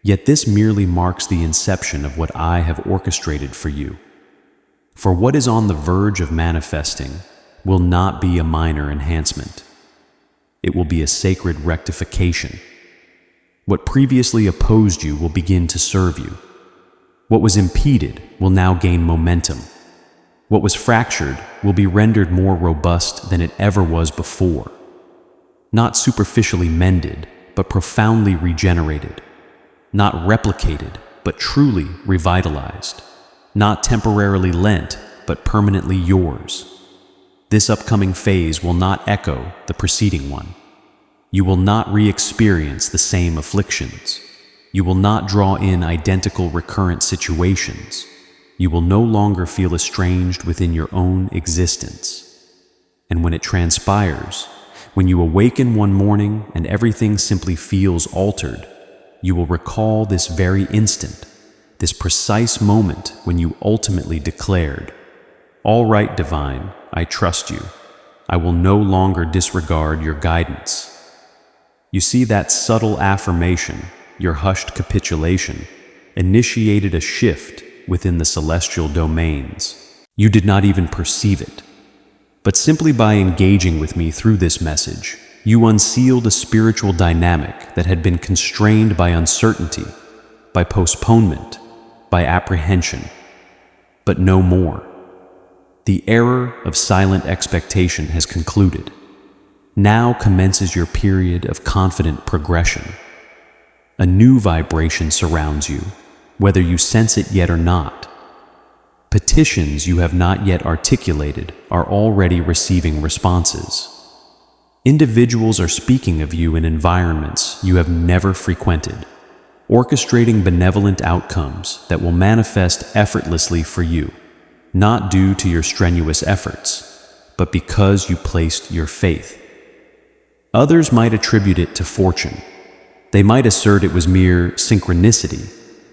Speaker 1: Yet this merely marks the inception of what I have orchestrated for you. For what is on the verge of manifesting will not be a minor enhancement. It will be a sacred rectification. What previously opposed you will begin to serve you. What was impeded will now gain momentum. What was fractured will be rendered more robust than it ever was before. Not superficially mended, but profoundly regenerated. Not replicated, but truly revitalized. Not temporarily lent, but permanently yours. This upcoming phase will not echo the preceding one. You will not re-experience the same afflictions. You will not draw in identical recurrent situations. You will no longer feel estranged within your own existence. And when it transpires, when you awaken one morning and everything simply feels altered, you will recall this very instant, this precise moment when you ultimately declared, "All right, divine, I trust you. I will no longer disregard your guidance." You see, that subtle affirmation, your hushed capitulation, initiated a shift within the celestial domains. You did not even perceive it. But simply by engaging with me through this message, you unsealed a spiritual dynamic that had been constrained by uncertainty, by postponement, by apprehension. But no more. The era of silent expectation has concluded. Now commences your period of confident progression. A new vibration surrounds you, whether you sense it yet or not. Petitions you have not yet articulated are already receiving responses. Individuals are speaking of you in environments you have never frequented, orchestrating benevolent outcomes that will manifest effortlessly for you, not due to your strenuous efforts, but because you placed your faith. Others might attribute it to fortune. They might assert it was mere synchronicity,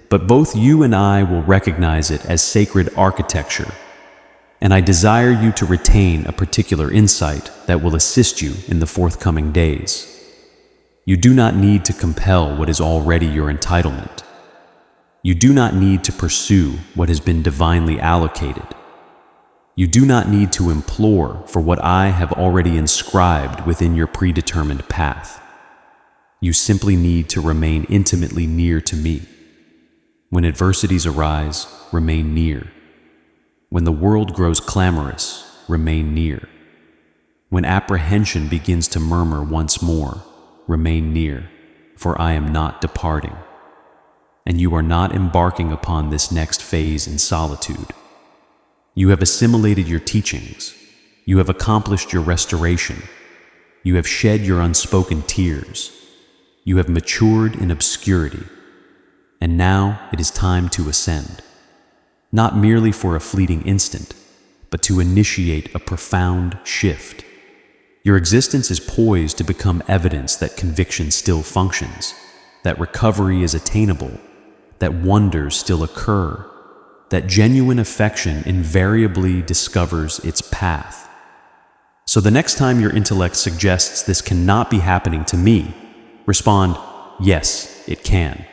Speaker 1: but both you and I will recognize it as sacred architecture, and I desire you to retain a particular insight that will assist you in the forthcoming days. You do not need to compel what is already your entitlement. You do not need to pursue what has been divinely allocated. You do not need to implore for what I have already inscribed within your predetermined path. You simply need to remain intimately near to me. When adversities arise, remain near. When the world grows clamorous, remain near. When apprehension begins to murmur once more, remain near, for I am not departing. And you are not embarking upon this next phase in solitude. You have assimilated your teachings. You have accomplished your restoration. You have shed your unspoken tears. You have matured in obscurity. And now it is time to ascend. Not merely for a fleeting instant, but to initiate a profound shift. Your existence is poised to become evidence that conviction still functions, that recovery is attainable, that wonders still occur, that genuine affection invariably discovers its path. So the next time your intellect suggests this cannot be happening to me, respond, "Yes, it can.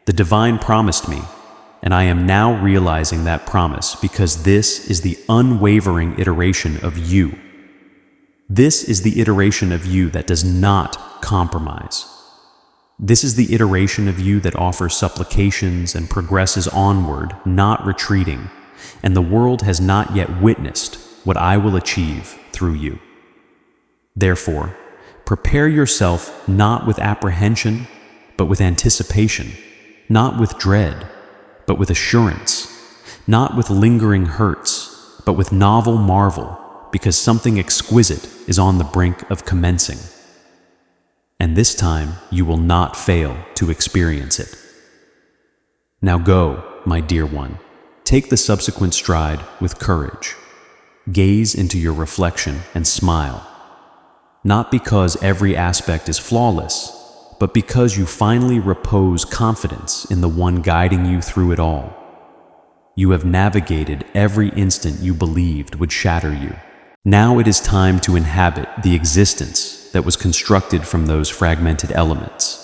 Speaker 1: The divine promised me, and I am now realizing that promise because this is the unwavering iteration of you. This is the iteration of you that does not compromise. This is the iteration of you that offers supplications and progresses onward, not retreating, and the world has not yet witnessed what I will achieve through you." Therefore, prepare yourself not with apprehension, but with anticipation, not with dread, but with assurance, not with lingering hurts, but with novel marvel, because something exquisite is on the brink of commencing. And this time you will not fail to experience it. Now go, my dear one, take the subsequent stride with courage. Gaze into your reflection and smile. Not because every aspect is flawless, but because you finally repose confidence in the one guiding you through it all. You have navigated every instant you believed would shatter you. Now it is time to inhabit the existence that was constructed from those fragmented elements.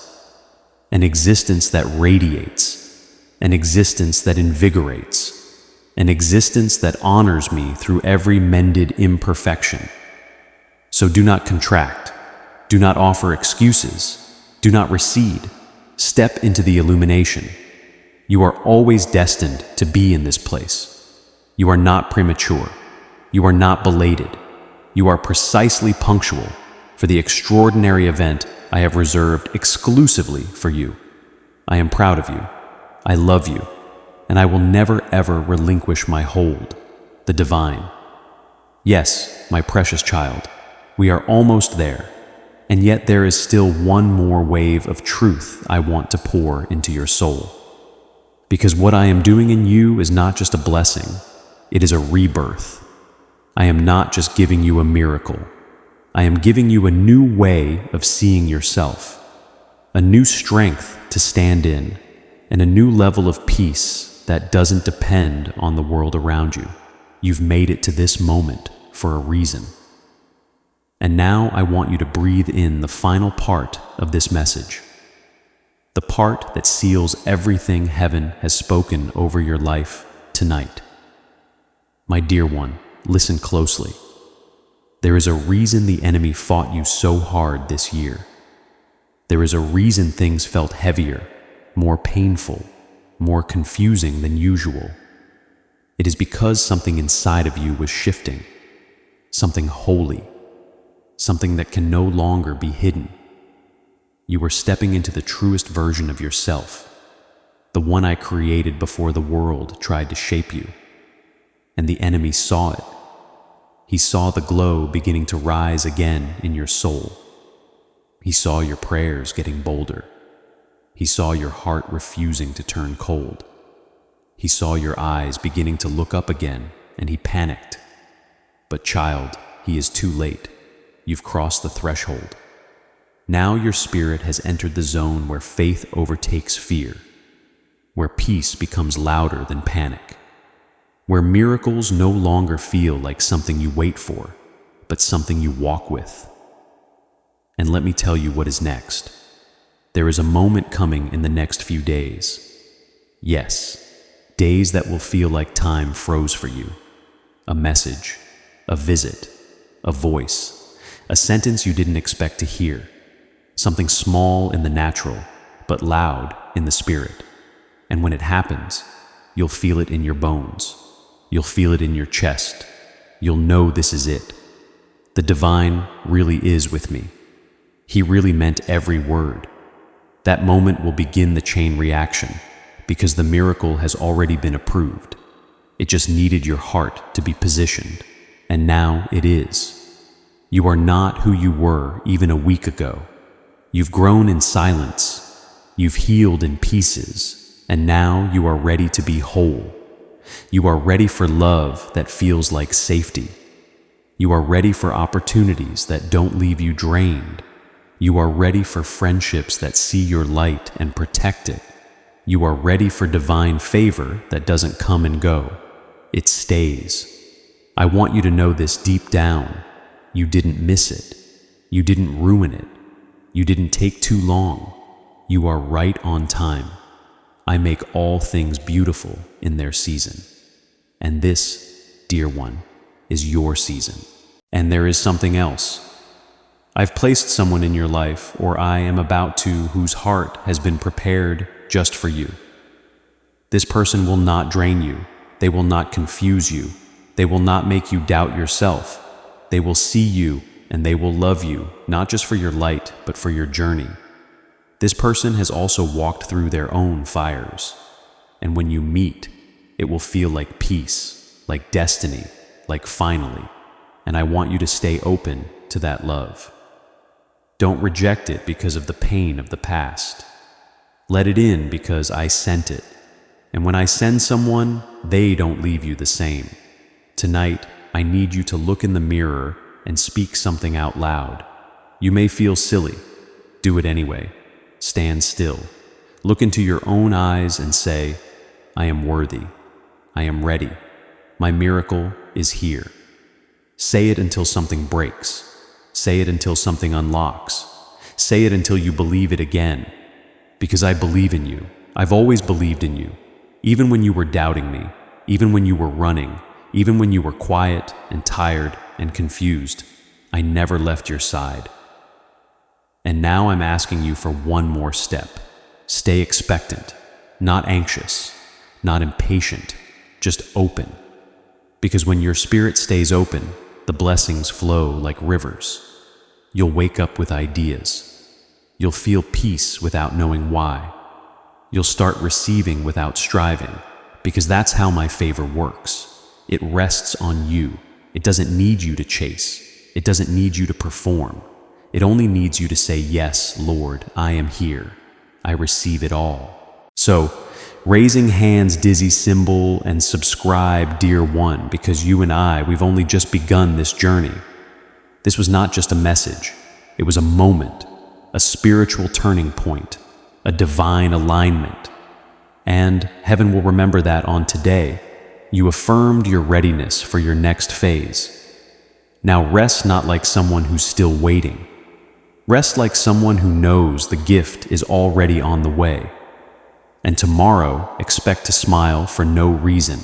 Speaker 1: An existence that radiates, an existence that invigorates, an existence that honors me through every mended imperfection. So do not contract, do not offer excuses, do not recede. Step into the illumination. You are always destined to be in this place. You are not premature. You are not belated. You are precisely punctual for the extraordinary event I have reserved exclusively for you. I am proud of you. I love you. And I will never ever relinquish my hold, the divine. Yes, my precious child, we are almost there. And yet there is still one more wave of truth I want to pour into your soul. Because what I am doing in you is not just a blessing, it is a rebirth. I am not just giving you a miracle. I am giving you a new way of seeing yourself, a new strength to stand in, and a new level of peace that doesn't depend on the world around you. You've made it to this moment for a reason. And now I want you to breathe in the final part of this message, the part that seals everything heaven has spoken over your life tonight. My dear one, listen closely. There is a reason the enemy fought you so hard this year. There is a reason things felt heavier, more painful, more confusing than usual. It is because something inside of you was shifting, something holy, something that can no longer be hidden. You were stepping into the truest version of yourself, the one I created before the world tried to shape you. And the enemy saw it. He saw the glow beginning to rise again in your soul. He saw your prayers getting bolder. He saw your heart refusing to turn cold. He saw your eyes beginning to look up again, and he panicked. But child, he is too late. You've crossed the threshold. Now your spirit has entered the zone where faith overtakes fear, where peace becomes louder than panic, where miracles no longer feel like something you wait for, but something you walk with. And let me tell you what is next. There is a moment coming in the next few days. Yes, days that will feel like time froze for you. A message, a visit, a voice, a sentence you didn't expect to hear, something small in the natural, but loud in the spirit. And when it happens, you'll feel it in your bones. You'll feel it in your chest. You'll know this is it. The divine really is with me. He really meant every word. That moment will begin the chain reaction, because the miracle has already been approved. It just needed your heart to be positioned, and now it is. You are not who you were even a week ago. You've grown in silence. You've healed in pieces, and now you are ready to be whole. You are ready for love that feels like safety. You are ready for opportunities that don't leave you drained. You are ready for friendships that see your light and protect it. You are ready for divine favor that doesn't come and go. It stays. I want you to know this deep down. You didn't miss it. You didn't ruin it. You didn't take too long. You are right on time. I make all things beautiful in their season. And this, dear one, is your season. And there is something else. I've placed someone in your life, or I am about to, whose heart has been prepared just for you. This person will not drain you. They will not confuse you. They will not make you doubt yourself. They will see you and they will love you, not just for your light, but for your journey. This person has also walked through their own fires, and when you meet, it will feel like peace, like destiny, like finally, and I want you to stay open to that love. Don't reject it because of the pain of the past. Let it in because I sent it. And when I send someone, they don't leave you the same. Tonight, I need you to look in the mirror and speak something out loud. You may feel silly. Do it anyway. Stand still. Look into your own eyes and say, I am worthy. I am ready. My miracle is here. Say it until something breaks. Say it until something unlocks. Say it until you believe it again. Because I believe in you. I've always believed in you. Even when you were doubting me, even when you were running, even when you were quiet and tired and confused, I never left your side. And now I'm asking you for one more step. Stay expectant, not anxious, not impatient, just open. Because when your spirit stays open, the blessings flow like rivers. You'll wake up with ideas. You'll feel peace without knowing why. You'll start receiving without striving, because that's how my favor works. It rests on you. It doesn't need you to chase. It doesn't need you to perform. It only needs you to say, yes, Lord, I am here. I receive it all. So, raising hands, dizzy symbol, and subscribe, dear one, because you and we've only just begun this journey. This was not just a message. It was a moment, a spiritual turning point, a divine alignment. And heaven will remember that on today, you affirmed your readiness for your next phase. Now rest not like someone who's still waiting. Rest like someone who knows the gift is already on the way. And tomorrow, expect to smile for no reason.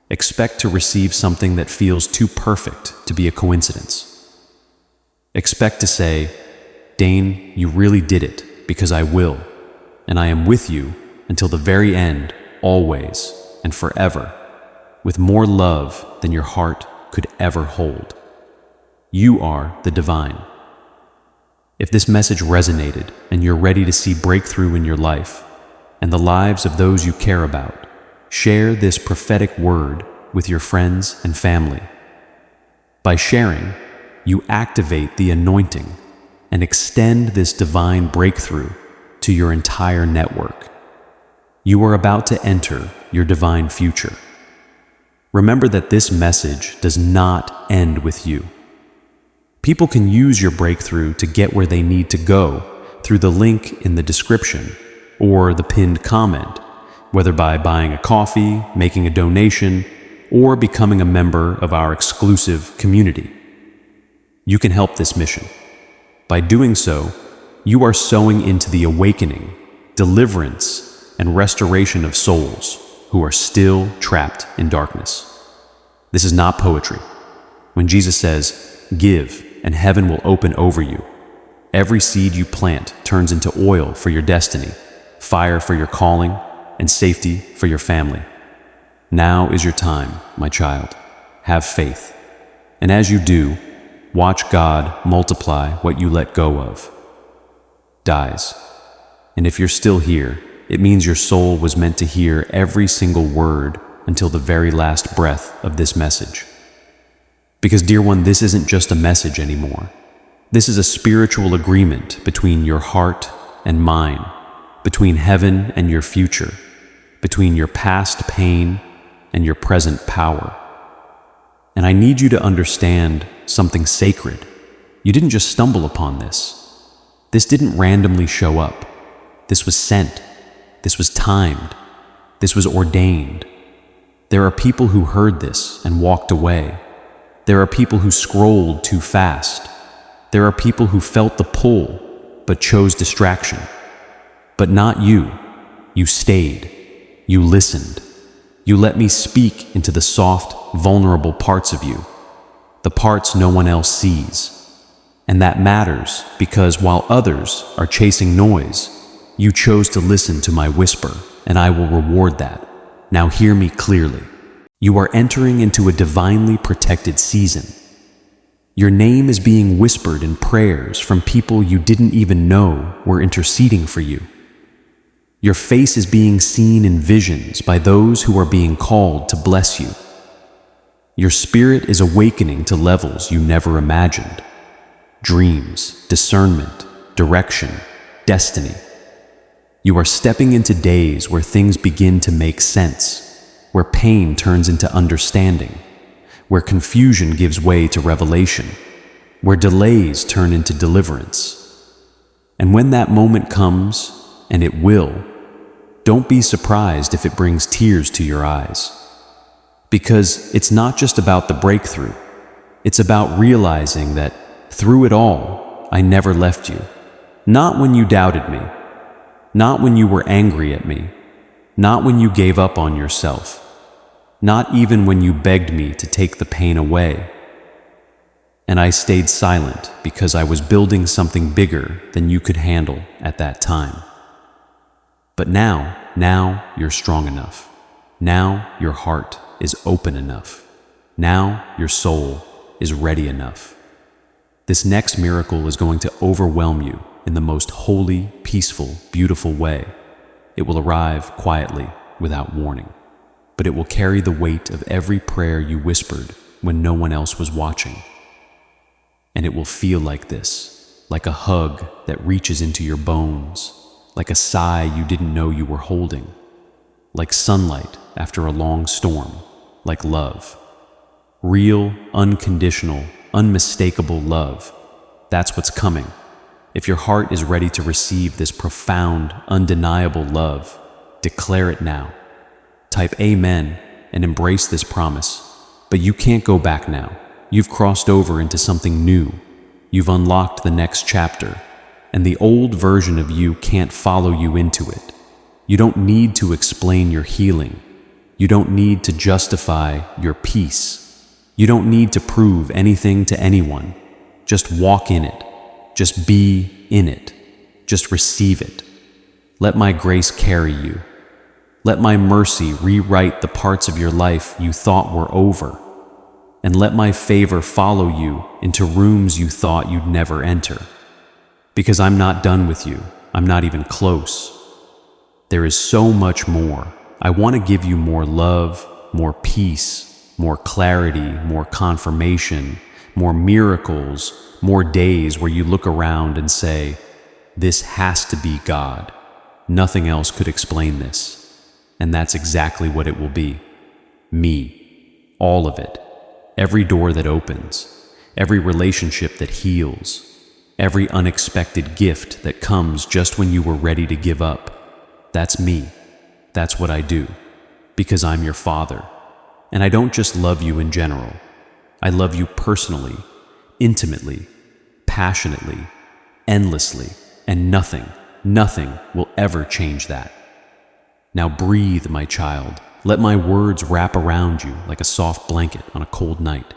Speaker 1: Expect to receive something that feels too perfect to be a coincidence. Expect to say, Dane, you really did it, because I will, and I am with you until the very end, always and forever, with more love than your heart could ever hold. You are the divine. If this message resonated and you're ready to see breakthrough in your life and the lives of those you care about, share this prophetic word with your friends and family. By sharing, you activate the anointing and extend this divine breakthrough to your entire network. You are about to enter your divine future. Remember that this message does not end with you. People can use your breakthrough to get where they need to go through the link in the description or the pinned comment, whether by buying a coffee, making a donation, or becoming a member of our exclusive community. You can help this mission. By doing so, you are sowing into the awakening, deliverance, and restoration of souls who are still trapped in darkness. This is not poetry. When Jesus says, give, and heaven will open over you, every seed you plant turns into oil for your destiny, fire for your calling, and safety for your family. Now is your time, my child. Have faith. And as you do, watch God multiply what you let go of. Dies. And if you're still here, it means your soul was meant to hear every single word until the very last breath of this message. Because, dear one, this isn't just a message anymore. This is a spiritual agreement between your heart and mine, between heaven and your future, between your past pain and your present power. And I need you to understand something sacred. You didn't just stumble upon this. This didn't randomly show up. This was sent. This was timed. This was ordained. There are people who heard this and walked away. There are people who scrolled too fast. There are people who felt the pull but chose distraction. But not you. You stayed. You listened. You let me speak into the soft, vulnerable parts of you, the parts no one else sees. And that matters because while others are chasing noise, you chose to listen to my whisper, and I will reward that. Now hear me clearly. You are entering into a divinely protected season. Your name is being whispered in prayers from people you didn't even know were interceding for you. Your face is being seen in visions by those who are being called to bless you. Your spirit is awakening to levels you never imagined. Dreams, discernment, direction, destiny. You are stepping into days where things begin to make sense, where pain turns into understanding, where confusion gives way to revelation, where delays turn into deliverance. And when that moment comes, and it will, don't be surprised if it brings tears to your eyes. Because it's not just about the breakthrough, it's about realizing that through it all, I never left you. Not when you doubted me, not when you were angry at me, not when you gave up on yourself, not even when you begged me to take the pain away. And I stayed silent because I was building something bigger than you could handle at that time. But now you're strong enough. Now your heart is open enough. Now your soul is ready enough. This next miracle is going to overwhelm you in the most holy, peaceful, beautiful way. It will arrive quietly, without warning. But it will carry the weight of every prayer you whispered when no one else was watching. And it will feel like this, like a hug that reaches into your bones, like a sigh you didn't know you were holding, like sunlight after a long storm, like love. Real, unconditional, unmistakable love. That's what's coming. If your heart is ready to receive this profound, undeniable love, declare it now. Type Amen and embrace this promise. But you can't go back now. You've crossed over into something new. You've unlocked the next chapter, and the old version of you can't follow you into it. You don't need to explain your healing. You don't need to justify your peace. You don't need to prove anything to anyone. Just walk in it. Just be in it. Just receive it. Let my grace carry you. Let my mercy rewrite the parts of your life you thought were over. And let my favor follow you into rooms you thought you'd never enter. Because I'm not done with you. I'm not even close. There is so much more. I want to give you more love, more peace, more clarity, more confirmation, more miracles, more days where you look around and say, this has to be God. Nothing else could explain this. And that's exactly what it will be. Me. All of it. Every door that opens. Every relationship that heals. Every unexpected gift that comes just when you were ready to give up. That's me. That's what I do. Because I'm your Father. And I don't just love you in general. I love you personally, intimately, passionately, endlessly, and nothing will ever change that. Now breathe, my child. Let my words wrap around you like a soft blanket on a cold night.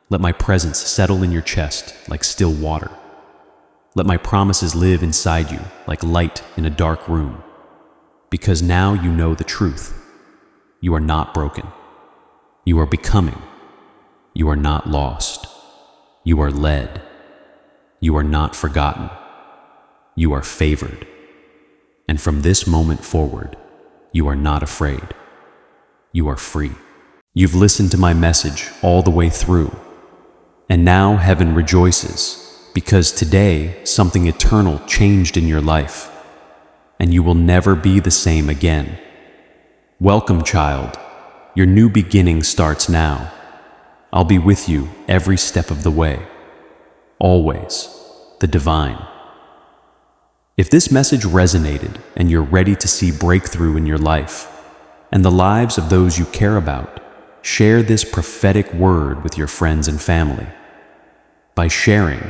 Speaker 1: Let my presence settle in your chest like still water. Let my promises live inside you like light in a dark room. Because now you know the truth. You are not broken. You are becoming. You are not lost. You are led. You are not forgotten. You are favored. And from this moment forward, you are not afraid. You are free. You've listened to my message all the way through. And now heaven rejoices, because today something eternal changed in your life, and you will never be the same again. Welcome, child. Your new beginning starts now. I'll be with you every step of the way. Always. The divine. If this message resonated and you're ready to see breakthrough in your life and the lives of those you care about, share this prophetic word with your friends and family. By sharing,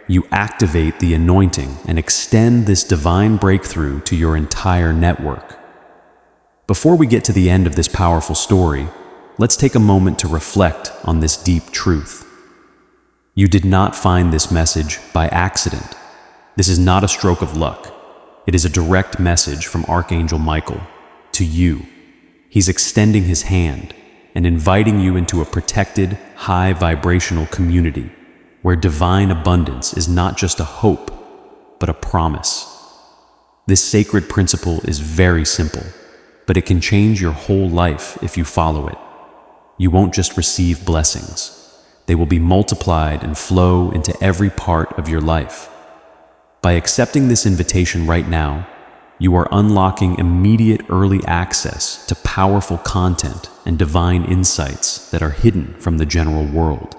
Speaker 1: you activate the anointing and extend this divine breakthrough to your entire network. Before we get to the end of this powerful story, let's take a moment to reflect on this deep truth. You did not find this message by accident. This is not a stroke of luck. It is a direct message from Archangel Michael to you. He's extending his hand and inviting you into a protected, high vibrational community where divine abundance is not just a hope, but a promise. This sacred principle is very simple, but it can change your whole life if you follow it. You won't just receive blessings. They will be multiplied and flow into every part of your life. By accepting this invitation right now, you are unlocking immediate early access to powerful content and divine insights that are hidden from the general world.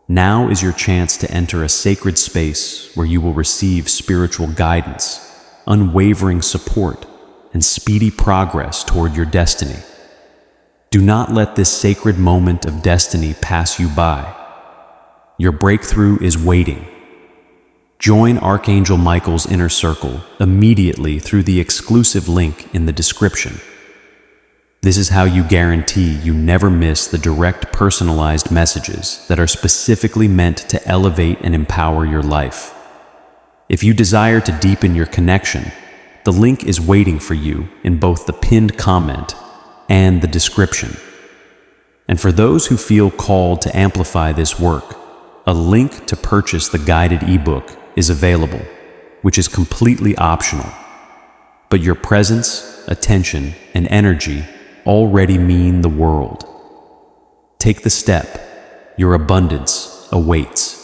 Speaker 1: Now is your chance to enter a sacred space where you will receive spiritual guidance, unwavering support, and speedy progress toward your destiny. Do not let this sacred moment of destiny pass you by. Your breakthrough is waiting. Join Archangel Michael's inner circle immediately through the exclusive link in the description. This is how you guarantee you never miss the direct personalized messages that are specifically meant to elevate and empower your life. If you desire to deepen your connection, the link is waiting for you in both the pinned comment and the description. And for those who feel called to amplify this work, a link to purchase the guided ebook is available, which is completely optional. But your presence, attention, and energy already mean the world. Take the step. Your abundance awaits.